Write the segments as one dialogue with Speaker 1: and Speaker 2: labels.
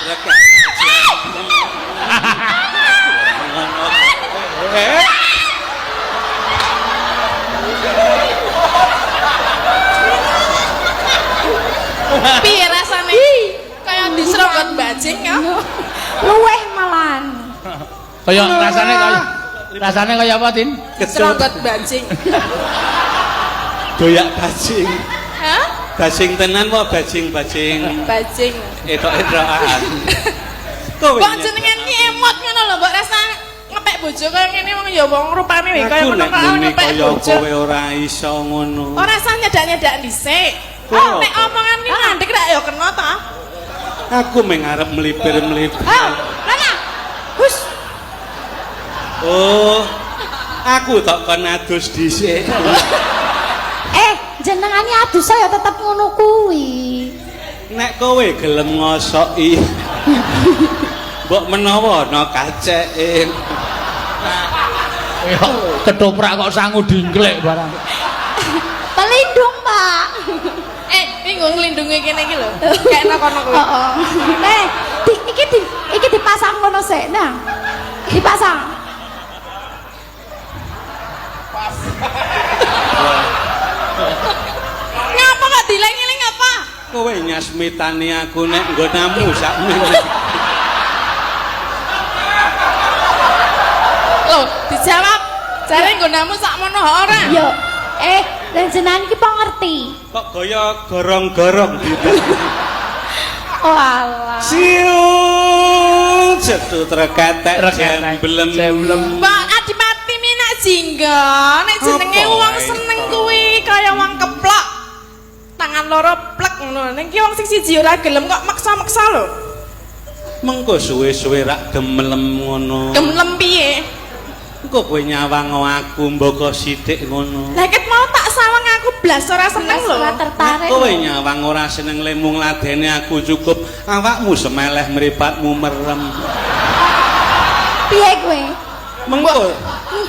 Speaker 1: rekat.
Speaker 2: Piye rasane? Kayak diserobot bajing ya.
Speaker 3: Luweh malahan.
Speaker 4: Kaya rasane kaya apa, Tin?
Speaker 2: Serobot bajing.
Speaker 1: Doyak bajing.
Speaker 2: Hah?
Speaker 1: Bajing tenan apa bajing-bajing?
Speaker 2: Bajing.
Speaker 1: Etok-etokan. Kowe.
Speaker 2: Kok jenengan ki emot ngono lho, mbok rasa ngepek bojo kaya ngene wong ya wong rupane wae kaya ngono kok ngepek bojo.
Speaker 1: Kowe ora iso ngono.
Speaker 2: Ora rasa nyedak-nyedak dhisik.
Speaker 1: Oh,
Speaker 2: nek omongan iki ngandhek rak ya kena ta.
Speaker 1: Aku mengarep melipir-melipir.
Speaker 3: Mana? Hus.
Speaker 1: Oh. Aku tok kon adus dhisik.
Speaker 3: Jenengane adus saya tetep ngono kuwi.
Speaker 1: Nek kowe gelem ngosoki. Mbok menawa ana kaceke.
Speaker 4: Ya, ketoprak kok sangu dingklek barang.
Speaker 3: Pelindung, Pak.
Speaker 2: Iki nggo nglindungi kene iki lho. Kekno kono kuwi.
Speaker 3: Heeh. Iki dipasang ngono sik, nah. Dipasang.
Speaker 2: Ngapa kok dileng-eling apa?
Speaker 1: Kowe nyasmitani aku nek nggonamu sakmene.
Speaker 2: Loh, dijawab. Jare nggonamu sakmono ora?
Speaker 3: Yo, lan jenengan iki po ngerti.
Speaker 1: Kok gaya gorong-gorong gitu.
Speaker 3: Oh alah.
Speaker 1: Siung cetu treketek jemblem.
Speaker 2: Mbak Adipati Minak Jingga, nek jenenge
Speaker 1: Apa
Speaker 2: wong
Speaker 1: wae
Speaker 2: seneng
Speaker 1: to?
Speaker 2: kuwi kaya wong keplok. Tangan loro plek ngono. Ning ki wong sing siji ora gelem kok maksa-maksa lho.
Speaker 1: Mengko suwe-suwe rak gemelem ngono.
Speaker 2: Gemlem piye?
Speaker 1: Engko kowe nyawang aku mboko sithik ngono.
Speaker 2: Lah ket mau tak sawang aku blas ora seneng lho.
Speaker 3: Ora tertarik.
Speaker 1: Kowe nyawang ora seneng lemung ladene aku cukup awakmu semeleh mripatmu merem.
Speaker 3: Piye kowe?
Speaker 1: Mengko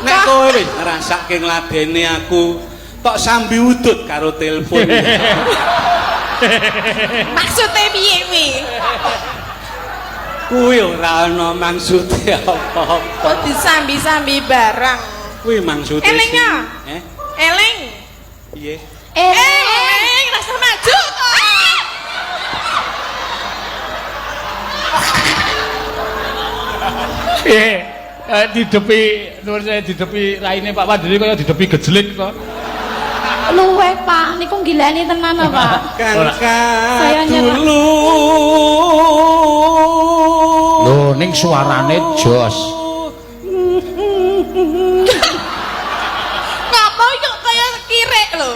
Speaker 1: nek kowe wis ngrasake ngladeni aku tok sambi udut karo telepon.
Speaker 2: Maksude piye kuwi?
Speaker 1: Kuwi ora ana maksude apa-apa.
Speaker 2: Kok disambi-sambi barang.
Speaker 1: Kuwi maksude
Speaker 2: Eling ya? Eling.
Speaker 1: Piye?
Speaker 2: Eling rasa maju.
Speaker 4: Didepi nuwun saya didepi raine Pak Pandiri kaya didepi gejlik kok.
Speaker 3: Luweh, Pak. Niku gilani tenan apa? Saya
Speaker 1: Kangka
Speaker 3: nyerah.
Speaker 1: dulu.
Speaker 4: Lho ning suarane jos.
Speaker 2: Ngapa kok kaya kirek lho?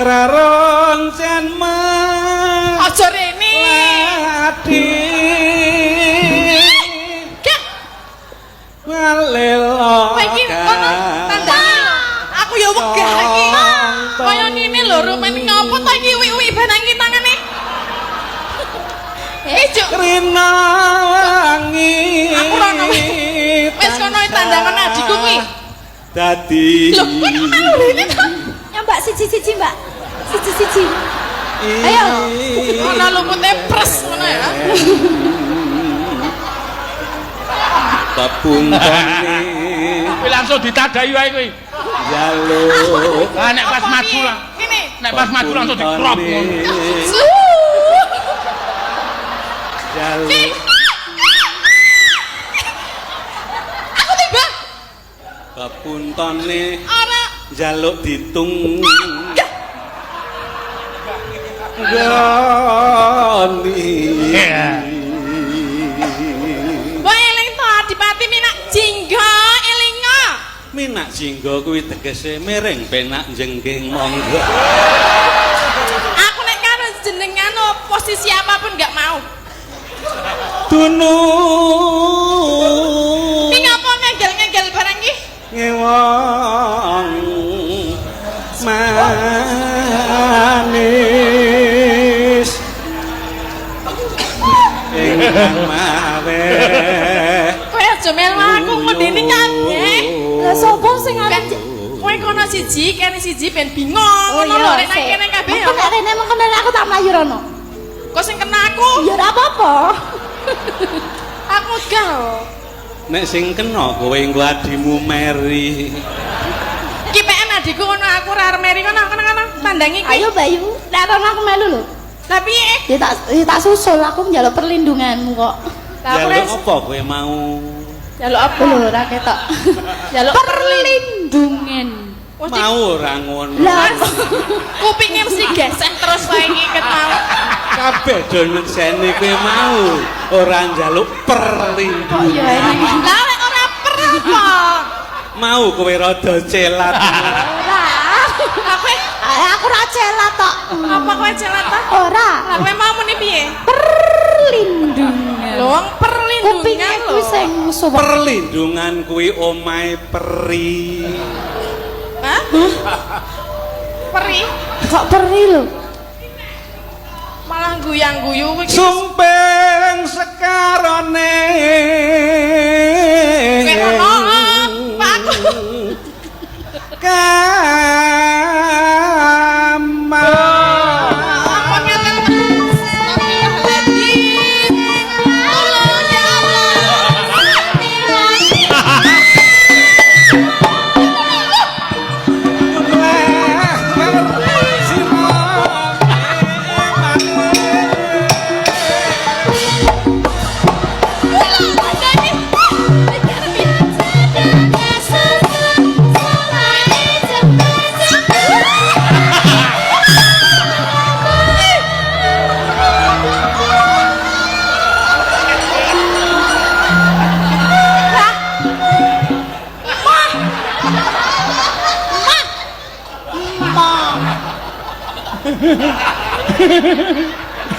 Speaker 1: Raroncen mah
Speaker 2: Aja rene.
Speaker 1: ati
Speaker 2: Gak,
Speaker 1: ngalelo
Speaker 2: kowe iki ono tandane. Aku ya wegah iki. Kaya ngene lho, rumen ngapa ta iki wi-wi barang iki tangane? Juk.
Speaker 1: Rina wangi
Speaker 2: Aku ora ono. Wis kono tandangan adikku kuwi.
Speaker 1: dadi
Speaker 2: Lho, kowe kok malu rene to?
Speaker 3: Ya, Mbak, siji-siji, Mbak. Siji-siji. Ayo.
Speaker 2: Ono lumute pres ngono ya.
Speaker 1: Papuntane
Speaker 4: Kuwi langsung ditadai wae kuwi.
Speaker 1: jaluk
Speaker 4: Ah nek pas maju lah.
Speaker 2: Kene.
Speaker 4: Nek pas maju langsung dikrop ngono.
Speaker 1: jaluk
Speaker 2: Aku tiba.
Speaker 1: papuntane
Speaker 2: Ora.
Speaker 1: jaluk ditung Gani
Speaker 2: Wae eling to Adipati Minak Jingga elinga.
Speaker 1: Minak jingga kuwi tegese miring penak jengging monggo.
Speaker 2: Aku nek karo jenengan posisi apapun enggak mau.
Speaker 1: Tunu
Speaker 2: Ki ngapa ngegel-ngegel barang iki?
Speaker 1: ngewong manis ingkang mawe
Speaker 2: Kowe aja melu aku ngene kabeh.
Speaker 3: Lah sapa sing aran
Speaker 2: Kowe kono siji, kene siji ben bingung ngono lho, nek nang kene kabeh ya.
Speaker 3: Mengko nek rene aku tak mlayu rono.
Speaker 2: Kok sing kena aku?
Speaker 3: Ya ora apa-apa.
Speaker 2: Aku gak lho.
Speaker 1: Nek sing kena kowe engko adimu Mary.
Speaker 2: Ki PN adikku ngono aku ora arep meri kono tandangi ki.
Speaker 3: Ayo Bayu, nek ana aku melu lho.
Speaker 2: Lah piye?
Speaker 3: Ya tak susul, aku njaluk perlindunganmu kok.
Speaker 2: Lah aku
Speaker 1: Jaluk apa kowe mau?
Speaker 2: jaluk apa?
Speaker 3: Lho ora ketok.
Speaker 2: Jaluk
Speaker 3: Perlindungan.
Speaker 1: Mau ora ngono.
Speaker 3: Lah,
Speaker 2: kupingnya mesti gesek terus wae iki ket mau.
Speaker 1: Kabeh do nyekseni kowe mau ora njaluk perlindungan.
Speaker 3: ya enak.
Speaker 2: Lah lek ora per apa?
Speaker 1: Mau kowe rada celat.
Speaker 3: Ora. Aku ora celat tok.
Speaker 2: Apa kowe celat ta?
Speaker 3: Ora.
Speaker 2: Lah kowe mau muni piye?
Speaker 3: Perlindungan.
Speaker 2: Lho wong perlindungan
Speaker 3: Kupingnya
Speaker 2: lho.
Speaker 3: kuwi sing suwek.
Speaker 1: Perlindungan kuwi omahe peri.
Speaker 2: Hah? Peri
Speaker 3: Kok perih lho?
Speaker 2: malah guyang-guyu kuwi.
Speaker 1: Sumping sekarone.
Speaker 2: Kowe ngono, Pak aku.
Speaker 1: Kama.
Speaker 2: Apa ngeten? Tolong ya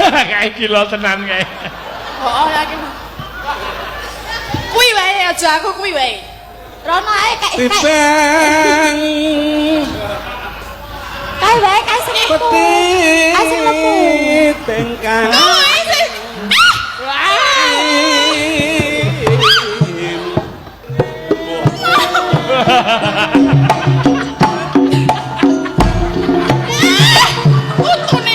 Speaker 4: Kayak gila tenan kayak.
Speaker 2: Oh, yakin. Kuwi wae aja aku kuwi wae.
Speaker 3: Rono ae kae
Speaker 1: Tibang
Speaker 3: kae wae kae sing iku. Kae sing lemu.
Speaker 1: tengkang.
Speaker 2: Kuwi sih. Utune.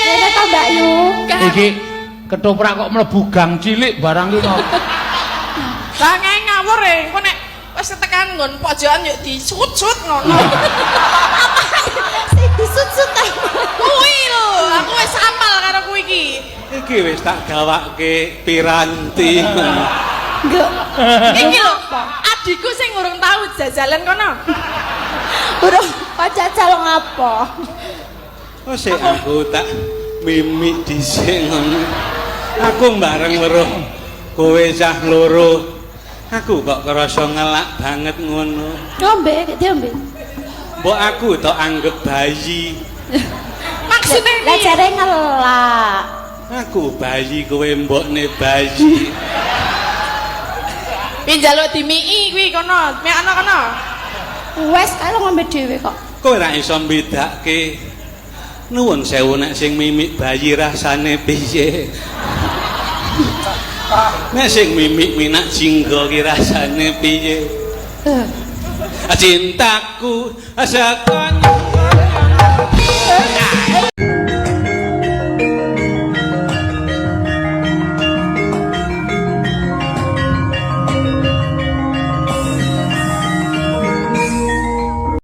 Speaker 3: Rene ta Mbak Yu.
Speaker 4: Iki ketoprak kok mlebu gang cilik barang iki kok.
Speaker 2: Lah ngae ngawur e, engko nek wis tekan nggon pojokan yuk disut-sut ngono.
Speaker 3: Sing disut-sut ta.
Speaker 2: Kuwi lho, aku wis apal karo kuwi iki.
Speaker 1: Iki wis tak gawake piranti.
Speaker 3: Enggak.
Speaker 2: Iki lho, adikku sing urung tau jajalan kono.
Speaker 3: Urung pajajal ngapa?
Speaker 1: Oh sik aku tak mimik dhisik ngono. Aku bareng weruh kowe cah loro. Aku kok kerasa ngelak banget ngono.
Speaker 3: Diombe, diombe.
Speaker 1: Mbok aku tok anggap bayi.
Speaker 2: Maksudnya
Speaker 3: Lah
Speaker 2: piye?
Speaker 3: jare ngelak.
Speaker 1: Aku bayi kowe mbokne bayi.
Speaker 2: Piye njaluk dimiki kuwi kono, mek ana kono.
Speaker 3: Wes kae lo ngombe dhewe kok.
Speaker 1: Kowe ora iso mbedake. Nuwun sewu nek sing mimik bayi rasane piye. Nek sing mimik minak jinggo ki rasane piye. Cintaku asakan